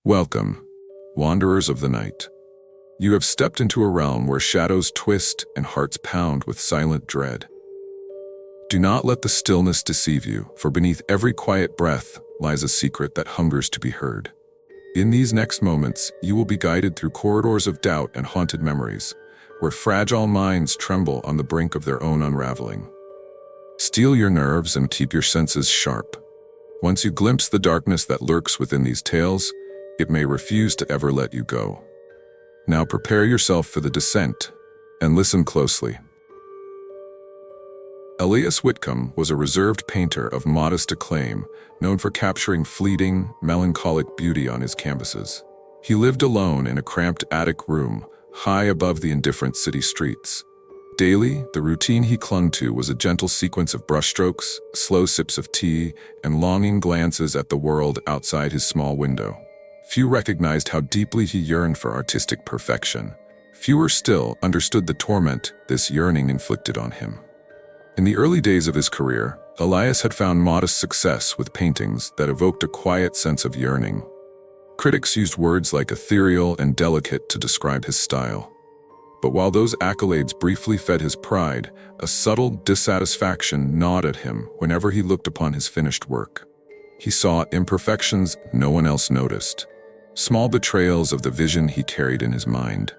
Welcome, wanderers of the night. You have stepped into a realm where shadows twist and hearts pound with silent dread. Do not let the stillness deceive you, for beneath every quiet breath lies a secret that hungers to be heard. In these next moments, you will be guided through corridors of doubt and haunted memories, where fragile minds tremble on the brink of their own unraveling. Steel your nerves and keep your senses sharp. Once you glimpse the darkness that lurks within these tales, it may refuse to ever let you go. Now prepare yourself for the descent, and listen closely. Elias Whitcomb was a reserved painter of modest acclaim, known for capturing fleeting, melancholic beauty on his canvases. He lived alone in a cramped attic room, high above the indifferent city streets. Daily, the routine he clung to was a gentle sequence of brushstrokes, slow sips of tea, and longing glances at the world outside his small window. Few recognized how deeply he yearned for artistic perfection. Fewer still understood the torment this yearning inflicted on him. In the early days of his career, Elias had found modest success with paintings that evoked a quiet sense of yearning. Critics used words like ethereal and delicate to describe his style. But while those accolades briefly fed his pride, a subtle dissatisfaction gnawed at him whenever he looked upon his finished work. He saw imperfections no one else noticed, small betrayals of the vision he carried in his mind.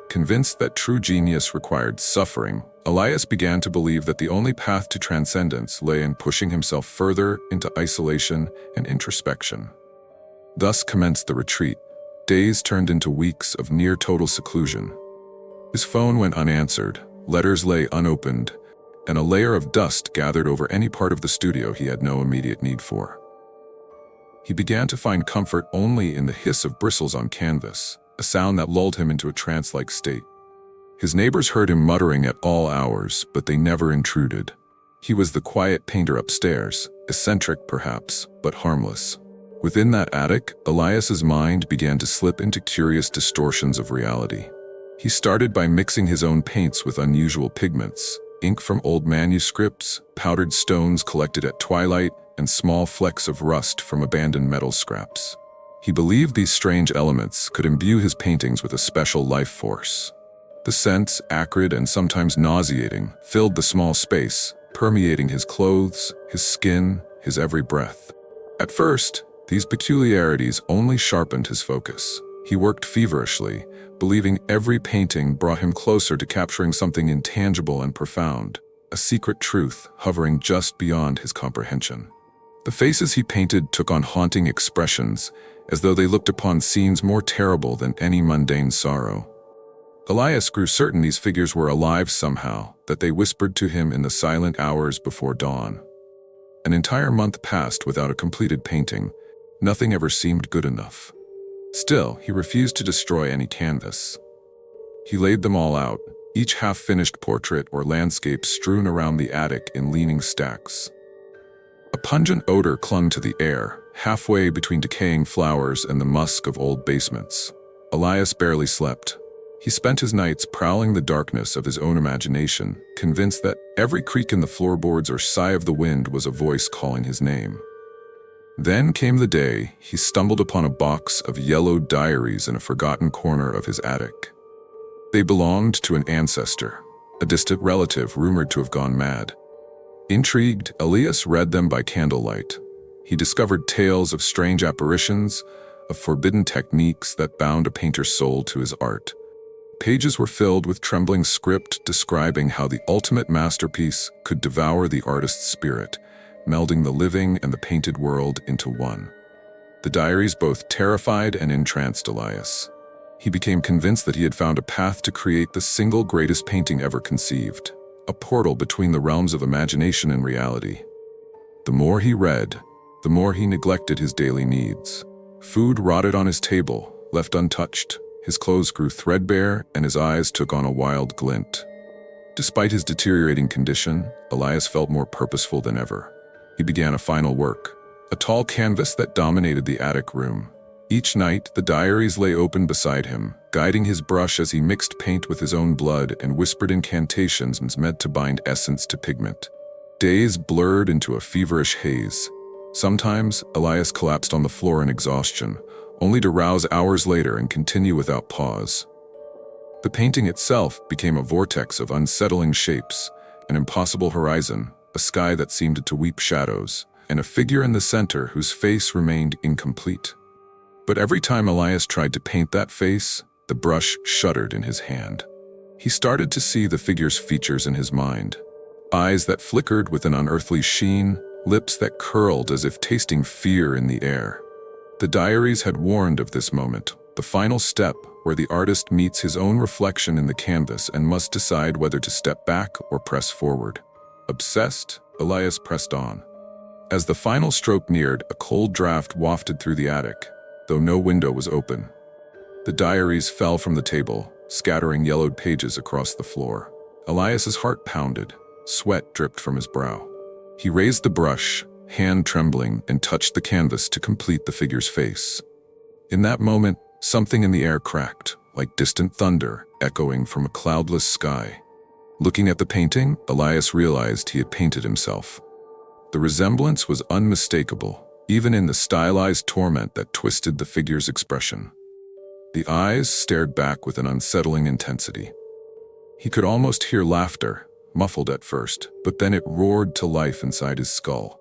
Convinced that true genius required suffering, Elias began to believe that the only path to transcendence lay in pushing himself further into isolation and introspection. Thus commenced the retreat. Days turned into weeks of near-total seclusion. His phone went unanswered, letters lay unopened, and a layer of dust gathered over any part of the studio he had no immediate need for. He began to find comfort only in the hiss of bristles on canvas, a sound that lulled him into a trance-like state. His neighbors heard him muttering at all hours, but they never intruded. He was the quiet painter upstairs, eccentric perhaps, but harmless. Within that attic, Elias's mind began to slip into curious distortions of reality. He started by mixing his own paints with unusual pigments, ink from old manuscripts, powdered stones collected at twilight, and small flecks of rust from abandoned metal scraps. He believed these strange elements could imbue his paintings with a special life force. The scents, acrid and sometimes nauseating, filled the small space, permeating his clothes, his skin, his every breath. At first, these peculiarities only sharpened his focus. He worked feverishly, believing every painting brought him closer to capturing something intangible and profound, a secret truth hovering just beyond his comprehension. The faces he painted took on haunting expressions, as though they looked upon scenes more terrible than any mundane sorrow. Elias grew certain these figures were alive somehow, that they whispered to him in the silent hours before dawn. An entire month passed without a completed painting. Nothing ever seemed good enough. Still, he refused to destroy any canvas. He laid them all out, each half-finished portrait or landscape strewn around the attic in leaning stacks. A pungent odor clung to the air, halfway between decaying flowers and the musk of old basements. Elias barely slept. He spent his nights prowling the darkness of his own imagination, convinced that every creak in the floorboards or sigh of the wind was a voice calling his name. Then came the day he stumbled upon a box of yellowed diaries in a forgotten corner of his attic. They belonged to an ancestor, a distant relative rumored to have gone mad. Intrigued, Elias read them by candlelight. He discovered tales of strange apparitions, of forbidden techniques that bound a painter's soul to his art. Pages were filled with trembling script describing how the ultimate masterpiece could devour the artist's spirit, melding the living and the painted world into one. The diaries both terrified and entranced Elias. He became convinced that he had found a path to create the single greatest painting ever conceived, a portal between the realms of imagination and reality. The more he read, the more he neglected his daily needs. Food rotted on his table, left untouched. His clothes grew threadbare, and his eyes took on a wild glint. Despite his deteriorating condition, Elias felt more purposeful than ever. He began a final work, a tall canvas that dominated the attic room. Each night, the diaries lay open beside him, guiding his brush as he mixed paint with his own blood and whispered incantations meant to bind essence to pigment. Days blurred into a feverish haze. Sometimes, Elias collapsed on the floor in exhaustion, only to rouse hours later and continue without pause. The painting itself became a vortex of unsettling shapes, an impossible horizon, a sky that seemed to weep shadows, and a figure in the center whose face remained incomplete. But every time Elias tried to paint that face, the brush shuddered in his hand. He started to see the figure's features in his mind. Eyes that flickered with an unearthly sheen, lips that curled as if tasting fear in the air. The diaries had warned of this moment, the final step where the artist meets his own reflection in the canvas and must decide whether to step back or press forward. Obsessed, Elias pressed on. As the final stroke neared, a cold draft wafted through the attic, though no window was open. The diaries fell from the table, scattering yellowed pages across the floor. Elias's heart pounded, sweat dripped from his brow. He raised the brush, hand trembling, and touched the canvas to complete the figure's face. In that moment, something in the air cracked, like distant thunder echoing from a cloudless sky. Looking at the painting, Elias realized he had painted himself. The resemblance was unmistakable, even in the stylized torment that twisted the figure's expression. The eyes stared back with an unsettling intensity. He could almost hear laughter, muffled at first, but then it roared to life inside his skull.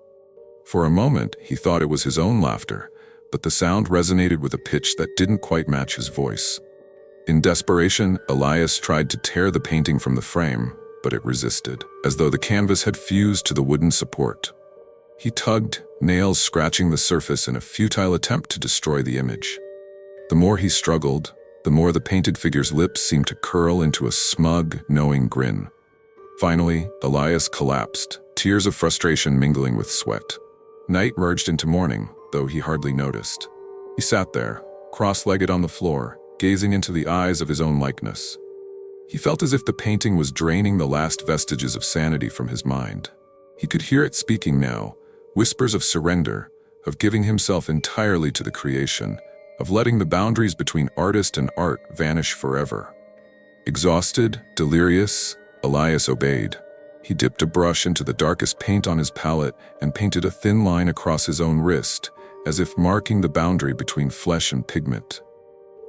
For a moment, he thought it was his own laughter, but the sound resonated with a pitch that didn't quite match his voice. In desperation, Elias tried to tear the painting from the frame, but it resisted, as though the canvas had fused to the wooden support. He tugged, nails scratching the surface in a futile attempt to destroy the image. The more he struggled, the more the painted figure's lips seemed to curl into a smug, knowing grin. Finally, Elias collapsed, tears of frustration mingling with sweat. Night merged into morning, though he hardly noticed. He sat there, cross-legged on the floor, gazing into the eyes of his own likeness. He felt as if the painting was draining the last vestiges of sanity from his mind. He could hear it speaking now, whispers of surrender, of giving himself entirely to the creation, of letting the boundaries between artist and art vanish forever. Exhausted, delirious, Elias obeyed. He dipped a brush into the darkest paint on his palette and painted a thin line across his own wrist, as if marking the boundary between flesh and pigment.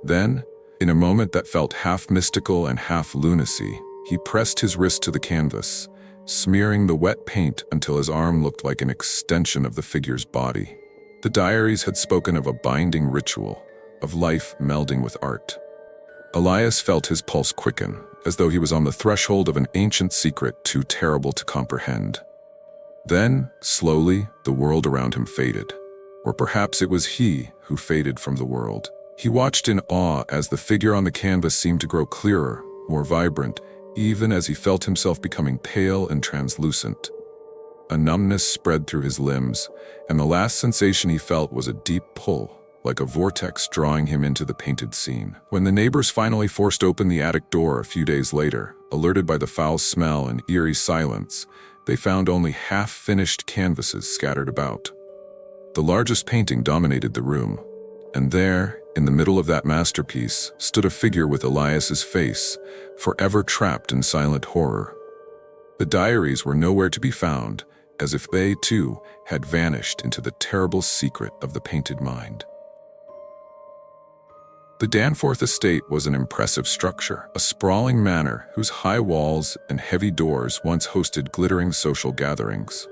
Then, in a moment that felt half mystical and half lunacy, he pressed his wrist to the canvas, smearing the wet paint until his arm looked like an extension of the figure's body. The diaries had spoken of a binding ritual, of life melding with art. Elias felt his pulse quicken, as though he was on the threshold of an ancient secret too terrible to comprehend. Then, slowly, the world around him faded. Or perhaps it was he who faded from the world. He watched in awe as the figure on the canvas seemed to grow clearer, more vibrant, even as he felt himself becoming pale and translucent. A numbness spread through his limbs, and the last sensation he felt was a deep pull, like a vortex drawing him into the painted scene. When the neighbors finally forced open the attic door a few days later, alerted by the foul smell and eerie silence, they found only half-finished canvases scattered about. The largest painting dominated the room, and there, in the middle of that masterpiece, stood a figure with Elias's face, forever trapped in silent horror. The diaries were nowhere to be found, as if they, too, had vanished into the terrible secret of the painted mind. The Danforth estate was an impressive structure, a sprawling manor whose high walls and heavy doors once hosted glittering social gatherings.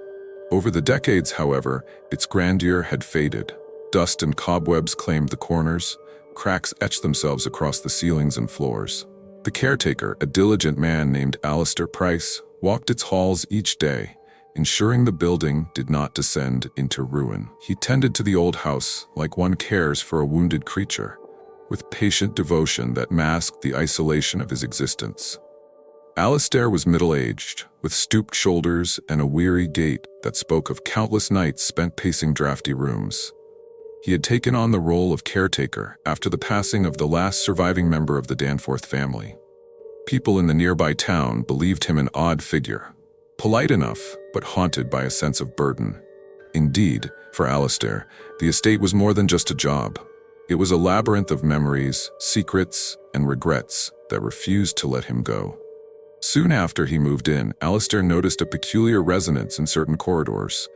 Over the decades, however, its grandeur had faded. Dust and cobwebs claimed the corners, cracks etched themselves across the ceilings and floors. The caretaker, a diligent man named Alistair Price, walked its halls each day, ensuring the building did not descend into ruin. He tended to the old house like one cares for a wounded creature, with patient devotion that masked the isolation of his existence. Alistair was middle-aged, with stooped shoulders and a weary gait that spoke of countless nights spent pacing drafty rooms. He had taken on the role of caretaker after the passing of the last surviving member of the Danforth family. People in the nearby town believed him an odd figure, polite enough, but haunted by a sense of burden. Indeed, for Alistair, the estate was more than just a job. It was a labyrinth of memories, secrets, and regrets that refused to let him go. Soon after he moved in, Alistair noticed a peculiar resonance in certain corridors,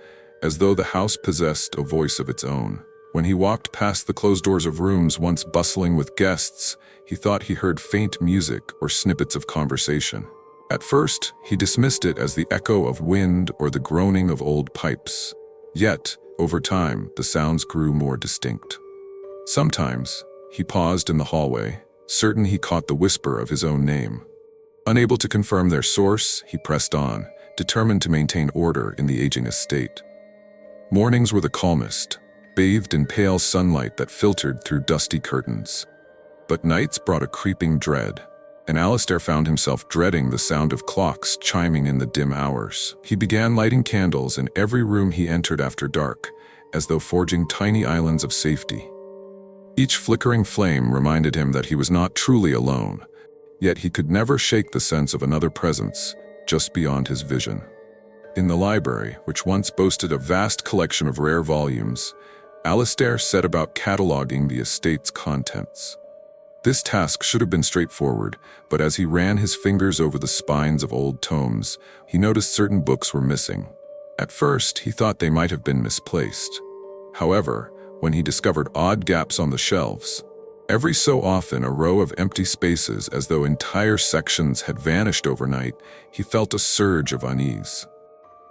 as though the house possessed a voice of its own. When he walked past the closed doors of rooms once bustling with guests, he thought he heard faint music or snippets of conversation. At first, he dismissed it as the echo of wind or the groaning of old pipes. Yet, over time, the sounds grew more distinct. Sometimes, he paused in the hallway, certain he caught the whisper of his own name. Unable to confirm their source, he pressed on, determined to maintain order in the aging estate. Mornings were the calmest, bathed in pale sunlight that filtered through dusty curtains. But nights brought a creeping dread, and Alistair found himself dreading the sound of clocks chiming in the dim hours. He began lighting candles in every room he entered after dark, as though forging tiny islands of safety. Each flickering flame reminded him that he was not truly alone, yet he could never shake the sense of another presence just beyond his vision. In the library, which once boasted a vast collection of rare volumes, Alistair set about cataloguing the estate's contents. This task should have been straightforward, but as he ran his fingers over the spines of old tomes, he noticed certain books were missing. At first, he thought they might have been misplaced. However, when he discovered odd gaps on the shelves, every so often a row of empty spaces as though entire sections had vanished overnight, he felt a surge of unease.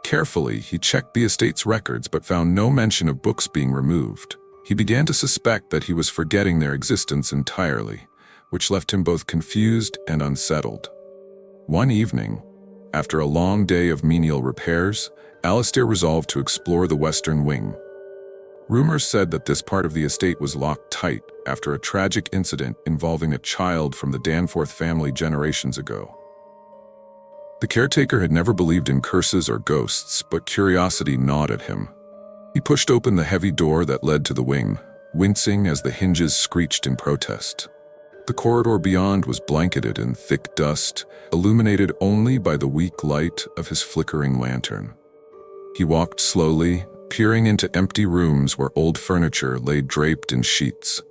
Carefully, he checked the estate's records but found no mention of books being removed. He began to suspect that he was forgetting their existence entirely, which left him both confused and unsettled. One evening, after a long day of menial repairs, Alistair resolved to explore the western wing. Rumors said that this part of the estate was locked tight after a tragic incident involving a child from the Danforth family generations ago. The caretaker had never believed in curses or ghosts, but curiosity gnawed at him. He pushed open the heavy door that led to the wing, wincing as the hinges screeched in protest. The corridor beyond was blanketed in thick dust, illuminated only by the weak light of his flickering lantern. He walked slowly, peering into empty rooms where old furniture lay draped in sheets.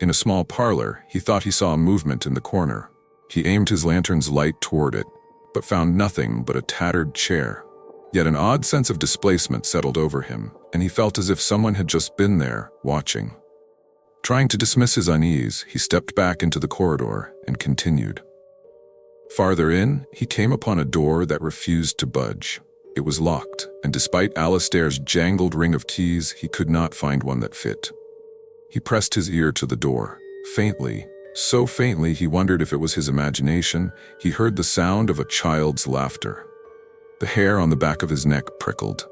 In a small parlor, he thought he saw a movement in the corner. He aimed his lantern's light toward it, but found nothing but a tattered chair. Yet an odd sense of displacement settled over him, and he felt as if someone had just been there, watching. Trying to dismiss his unease, he stepped back into the corridor and continued. Farther in, he came upon a door that refused to budge. It was locked, and despite Alistair's jangled ring of keys, he could not find one that fit. He pressed his ear to the door, faintly, so faintly he wondered if it was his imagination. He heard the sound of a child's laughter. The hair on the back of his neck prickled.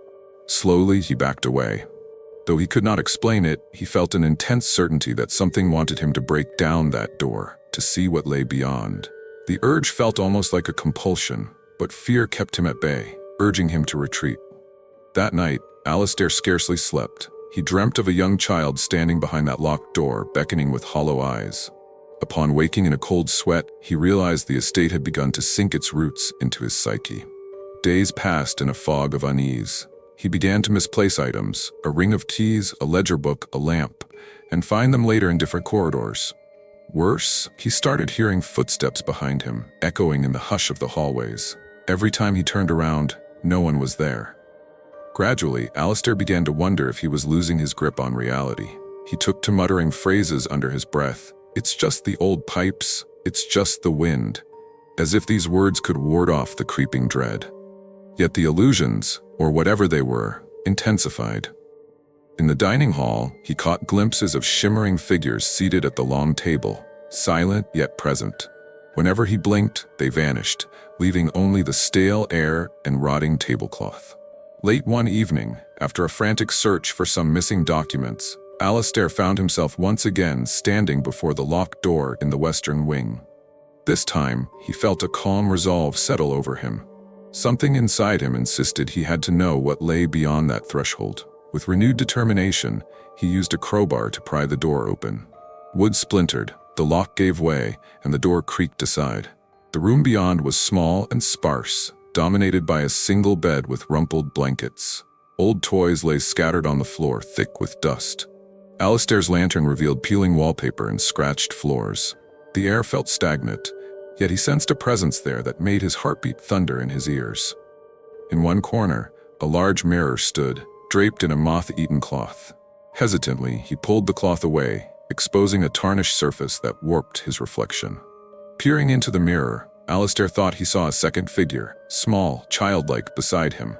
Slowly, he backed away. Though he could not explain it, he felt an intense certainty that something wanted him to break down that door, to see what lay beyond. The urge felt almost like a compulsion, but fear kept him at bay, urging him to retreat. That night, Alistair scarcely slept. He dreamt of a young child standing behind that locked door, beckoning with hollow eyes. Upon waking in a cold sweat, he realized the estate had begun to sink its roots into his psyche. Days passed in a fog of unease. He began to misplace items, a ring of keys, a ledger book, a lamp, and find them later in different corridors. Worse, he started hearing footsteps behind him, echoing in the hush of the hallways. Every time he turned around, no one was there. Gradually, Alistair began to wonder if he was losing his grip on reality. He took to muttering phrases under his breath. "It's just the old pipes, it's just the wind," as if these words could ward off the creeping dread. Yet the illusions, or whatever they were, intensified. In the dining hall, he caught glimpses of shimmering figures seated at the long table, silent yet present. Whenever he blinked, they vanished, leaving only the stale air and rotting tablecloth. Late one evening, after a frantic search for some missing documents, Alistair found himself once again standing before the locked door in the western wing. This time, he felt a calm resolve settle over him. Something inside him insisted he had to know what lay beyond that threshold. With renewed determination, he used a crowbar to pry the door open. Wood splintered, the lock gave way, and the door creaked aside. The room beyond was small and sparse, dominated by a single bed with rumpled blankets. Old toys lay scattered on the floor, thick with dust. Alistair's lantern revealed peeling wallpaper and scratched floors. The air felt stagnant, yet he sensed a presence there that made his heartbeat thunder in his ears. In one corner, a large mirror stood, draped in a moth-eaten cloth. Hesitantly, he pulled the cloth away, exposing a tarnished surface that warped his reflection. Peering into the mirror, Alistair thought he saw a second figure, small, childlike, beside him.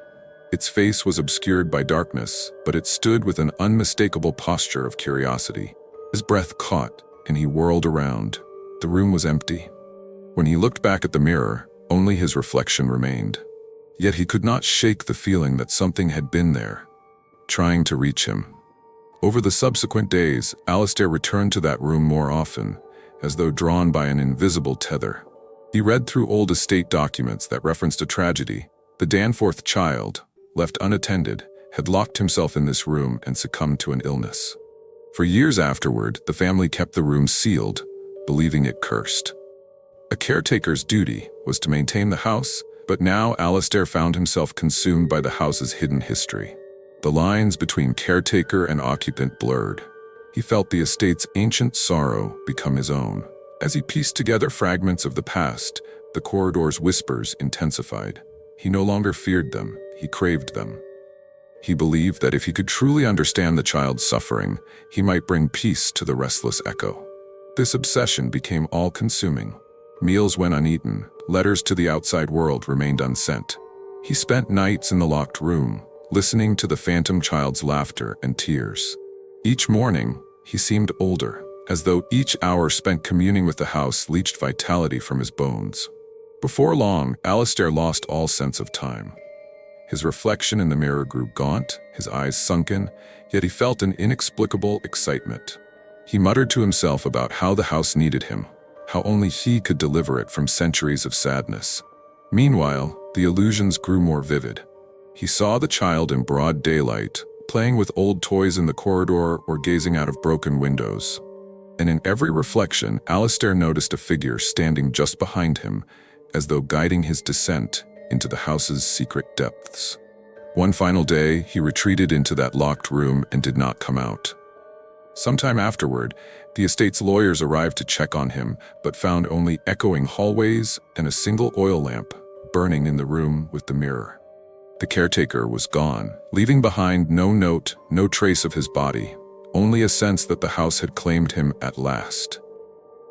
Its face was obscured by darkness, but it stood with an unmistakable posture of curiosity. His breath caught, and he whirled around. The room was empty. When he looked back at the mirror, only his reflection remained. Yet he could not shake the feeling that something had been there, trying to reach him. Over the subsequent days, Alistair returned to that room more often, as though drawn by an invisible tether. He read through old estate documents that referenced a tragedy. The Danforth child, left unattended, had locked himself in this room and succumbed to an illness. For years afterward, the family kept the room sealed, believing it cursed. A caretaker's duty was to maintain the house, but now Alistair found himself consumed by the house's hidden history. The lines between caretaker and occupant blurred. He felt the estate's ancient sorrow become his own. As he pieced together fragments of the past, the corridor's whispers intensified. He no longer feared them, he craved them. He believed that if he could truly understand the child's suffering, he might bring peace to the restless echo. This obsession became all-consuming. Meals went uneaten, letters to the outside world remained unsent. He spent nights in the locked room, listening to the phantom child's laughter and tears. Each morning, he seemed older, as though each hour spent communing with the house leached vitality from his bones. Before long, Alistair lost all sense of time. His reflection in the mirror grew gaunt, his eyes sunken, yet he felt an inexplicable excitement. He muttered to himself about how the house needed him, how only he could deliver it from centuries of sadness. Meanwhile, the illusions grew more vivid. He saw the child in broad daylight, playing with old toys in the corridor or gazing out of broken windows. And in every reflection, Alistair noticed a figure standing just behind him, as though guiding his descent into the house's secret depths. One final day, he retreated into that locked room and did not come out. Sometime afterward, the estate's lawyers arrived to check on him, but found only echoing hallways and a single oil lamp burning in the room with the mirror. The caretaker was gone, leaving behind no note, no trace of his body, only a sense that the house had claimed him at last.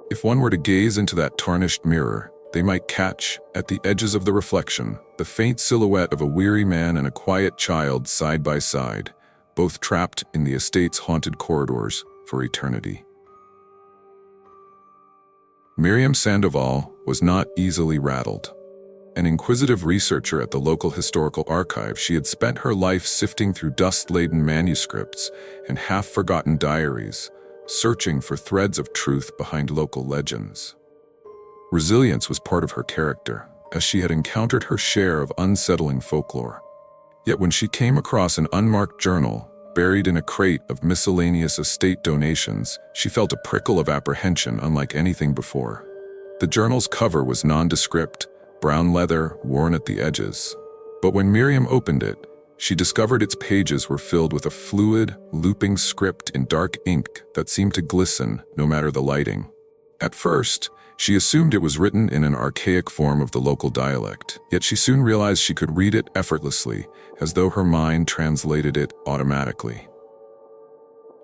If one were to gaze into that tarnished mirror, they might catch, at the edges of the reflection, the faint silhouette of a weary man and a quiet child side by side, both trapped in the estate's haunted corridors for eternity. Miriam Sandoval was not easily rattled. An inquisitive researcher at the local historical archive, she had spent her life sifting through dust-laden manuscripts and half-forgotten diaries, searching for threads of truth behind local legends. Resilience was part of her character, as she had encountered her share of unsettling folklore. Yet when she came across an unmarked journal, buried in a crate of miscellaneous estate donations, she felt a prickle of apprehension unlike anything before. The journal's cover was nondescript, brown leather, worn at the edges. But when Miriam opened it, she discovered its pages were filled with a fluid, looping script in dark ink that seemed to glisten no matter the lighting. At first, she assumed it was written in an archaic form of the local dialect, yet she soon realized she could read it effortlessly, as though her mind translated it automatically.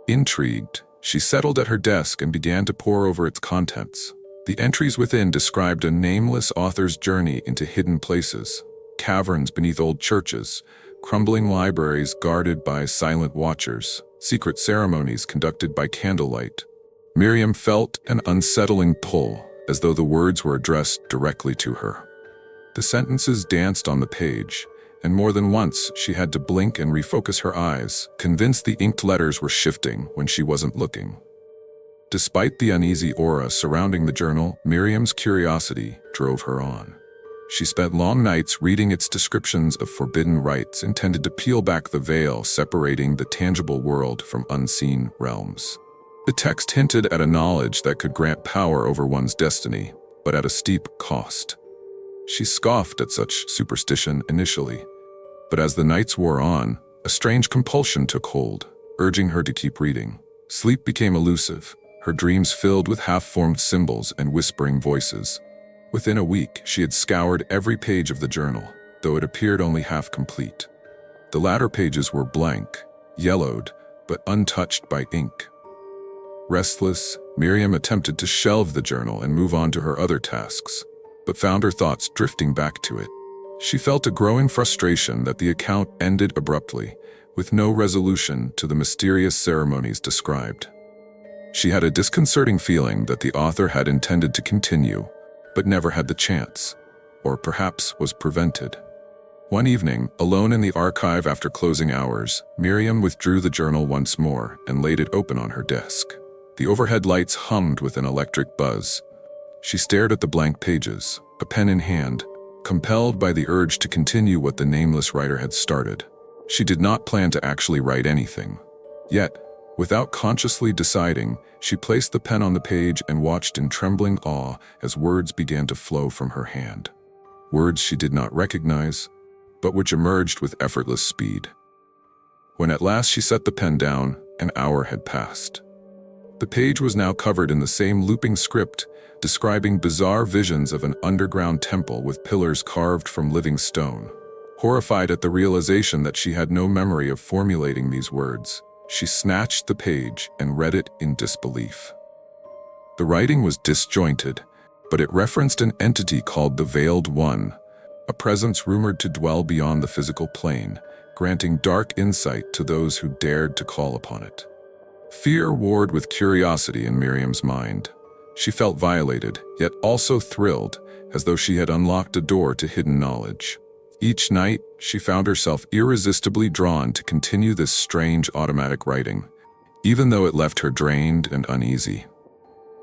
Intrigued, she settled at her desk and began to pore over its contents. The entries within described a nameless author's journey into hidden places, caverns beneath old churches, crumbling libraries guarded by silent watchers, secret ceremonies conducted by candlelight. Miriam felt an unsettling pull, as though the words were addressed directly to her. The sentences danced on the page, and more than once she had to blink and refocus her eyes, convinced the inked letters were shifting when she wasn't looking. Despite the uneasy aura surrounding the journal, Miriam's curiosity drove her on. She spent long nights reading its descriptions of forbidden rites intended to peel back the veil separating the tangible world from unseen realms. The text hinted at a knowledge that could grant power over one's destiny, but at a steep cost. She scoffed at such superstition initially, but as the nights wore on, a strange compulsion took hold, urging her to keep reading. Sleep became elusive, her dreams filled with half-formed symbols and whispering voices. Within a week, she had scoured every page of the journal, though it appeared only half complete. The latter pages were blank, yellowed, but untouched by ink. Restless, Miriam attempted to shelve the journal and move on to her other tasks, but found her thoughts drifting back to it. She felt a growing frustration that the account ended abruptly, with no resolution to the mysterious ceremonies described. She had a disconcerting feeling that the author had intended to continue, but never had the chance, or perhaps was prevented. One evening, alone in the archive after closing hours, Miriam withdrew the journal once more and laid it open on her desk. The overhead lights hummed with an electric buzz. She stared at the blank pages, a pen in hand, compelled by the urge to continue what the nameless writer had started. She did not plan to actually write anything. Yet, without consciously deciding, she placed the pen on the page and watched in trembling awe as words began to flow from her hand. Words she did not recognize, but which emerged with effortless speed. When at last she set the pen down, an hour had passed. The page was now covered in the same looping script, describing bizarre visions of an underground temple with pillars carved from living stone. Horrified at the realization that she had no memory of formulating these words, she snatched the page and read it in disbelief. The writing was disjointed, but it referenced an entity called the Veiled One, a presence rumored to dwell beyond the physical plane, granting dark insight to those who dared to call upon it. Fear warred with curiosity in Miriam's mind. She felt violated, yet also thrilled, as though she had unlocked a door to hidden knowledge. Each night, she found herself irresistibly drawn to continue this strange automatic writing, even though it left her drained and uneasy.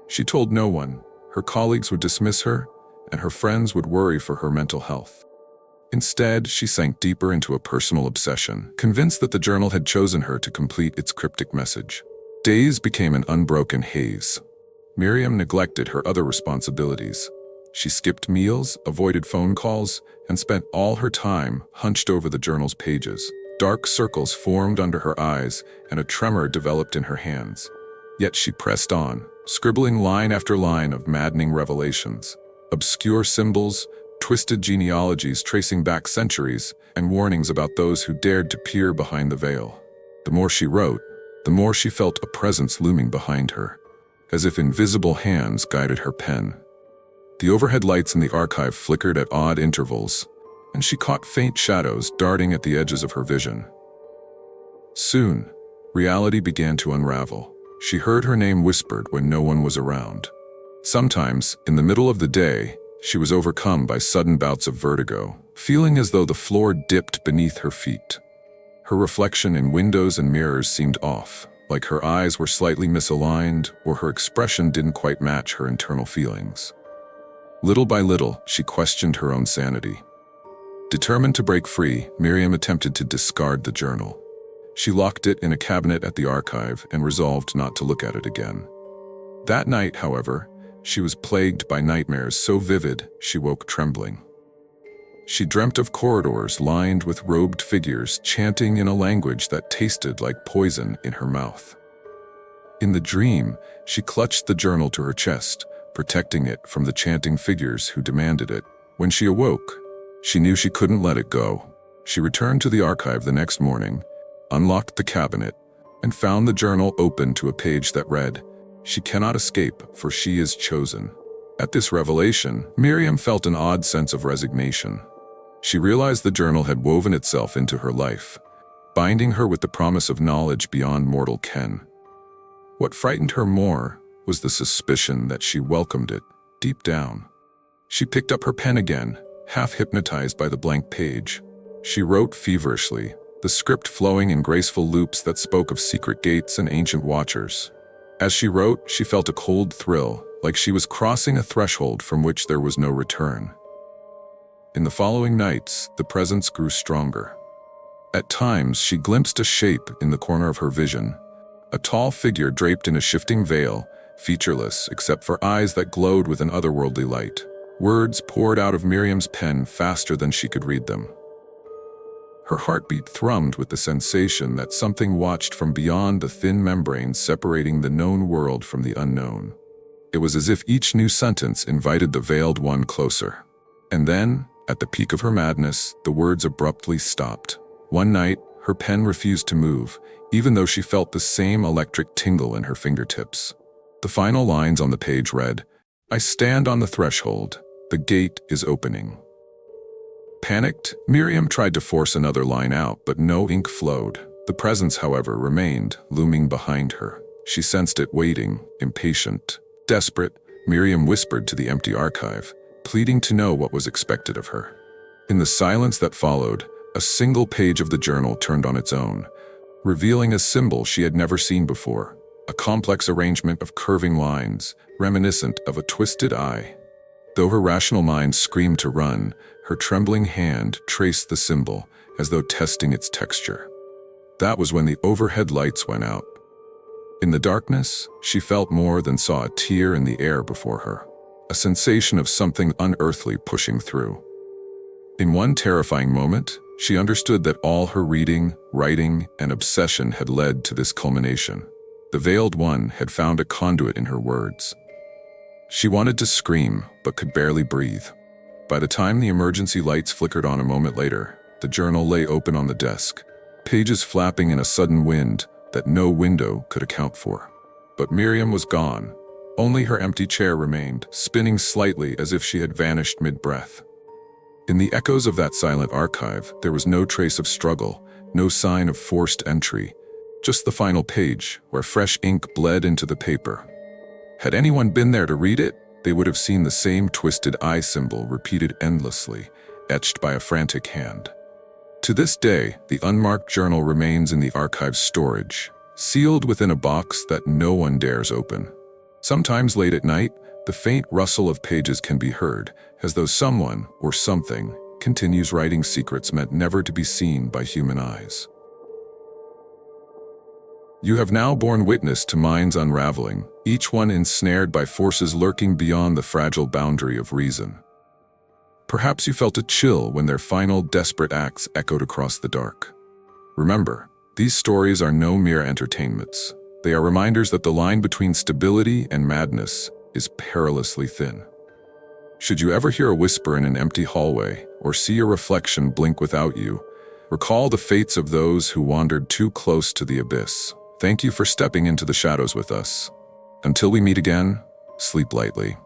She told no one. Her colleagues would dismiss her, and her friends would worry for her mental health. Instead, she sank deeper into a personal obsession, convinced that the journal had chosen her to complete its cryptic message. Days became an unbroken haze. Miriam neglected her other responsibilities. She skipped meals, avoided phone calls, and spent all her time hunched over the journal's pages. Dark circles formed under her eyes, and a tremor developed in her hands. Yet she pressed on, scribbling line after line of maddening revelations. Obscure symbols, twisted genealogies tracing back centuries, and warnings about those who dared to peer behind the veil. The more she wrote, the more she felt a presence looming behind her, as if invisible hands guided her pen. The overhead lights in the archive flickered at odd intervals, and she caught faint shadows darting at the edges of her vision. Soon, reality began to unravel. She heard her name whispered when no one was around. Sometimes, in the middle of the day, she was overcome by sudden bouts of vertigo, feeling as though the floor dipped beneath her feet. Her reflection in windows and mirrors seemed off, like her eyes were slightly misaligned or her expression didn't quite match her internal feelings. Little by little, she questioned her own sanity. Determined to break free, Miriam attempted to discard the journal. She locked it in a cabinet at the archive and resolved not to look at it again. That night, however, she was plagued by nightmares so vivid she woke trembling. She dreamt of corridors lined with robed figures chanting in a language that tasted like poison in her mouth. In the dream, she clutched the journal to her chest, protecting it from the chanting figures who demanded it. When she awoke, she knew she couldn't let it go. She returned to the archive the next morning, unlocked the cabinet, and found the journal open to a page that read, "She cannot escape, for she is chosen." At this revelation, Miriam felt an odd sense of resignation. She realized the journal had woven itself into her life, binding her with the promise of knowledge beyond mortal ken. What frightened her more was the suspicion that she welcomed it deep down. She picked up her pen again, half hypnotized by the blank page. She wrote feverishly, the script flowing in graceful loops that spoke of secret gates and ancient watchers. As she wrote, she felt a cold thrill, like she was crossing a threshold from which there was no return. In the following nights, the presence grew stronger. At times, she glimpsed a shape in the corner of her vision, a tall figure draped in a shifting veil, featureless except for eyes that glowed with an otherworldly light. Words poured out of Miriam's pen faster than she could read them. Her heartbeat thrummed with the sensation that something watched from beyond the thin membrane separating the known world from the unknown. It was as if each new sentence invited the Veiled One closer. And then, at the peak of her madness, the words abruptly stopped. One night, her pen refused to move, even though she felt the same electric tingle in her fingertips. The final lines on the page read, "I stand on the threshold. The gate is opening." Panicked, Miriam tried to force another line out, but no ink flowed. The presence, however, remained, looming behind her. She sensed it waiting, impatient. Desperate, Miriam whispered to the empty archive, pleading to know what was expected of her. In the silence that followed, a single page of the journal turned on its own, revealing a symbol she had never seen before, a complex arrangement of curving lines, reminiscent of a twisted eye. Though her rational mind screamed to run, her trembling hand traced the symbol, as though testing its texture. That was when the overhead lights went out. In the darkness, she felt more than saw a tear in the air before her, a sensation of something unearthly pushing through. In one terrifying moment, she understood that all her reading, writing, and obsession had led to this culmination. The Veiled One had found a conduit in her words. She wanted to scream, but could barely breathe. By the time the emergency lights flickered on a moment later, the journal lay open on the desk, pages flapping in a sudden wind that no window could account for. But Miriam was gone. Only her empty chair remained, spinning slightly as if she had vanished mid-breath. In the echoes of that silent archive, there was no trace of struggle, no sign of forced entry, just the final page, where fresh ink bled into the paper. Had anyone been there to read it, they would have seen the same twisted eye symbol repeated endlessly, etched by a frantic hand. To this day, the unmarked journal remains in the archive's storage, sealed within a box that no one dares open. Sometimes late at night, the faint rustle of pages can be heard, as though someone, or something, continues writing secrets meant never to be seen by human eyes. You have now borne witness to minds unraveling, each one ensnared by forces lurking beyond the fragile boundary of reason. Perhaps you felt a chill when their final desperate acts echoed across the dark. Remember, these stories are no mere entertainments. They are reminders that the line between stability and madness is perilously thin. Should you ever hear a whisper in an empty hallway, or see a reflection blink without you, recall the fates of those who wandered too close to the abyss. Thank you for stepping into the shadows with us. Until we meet again, sleep lightly.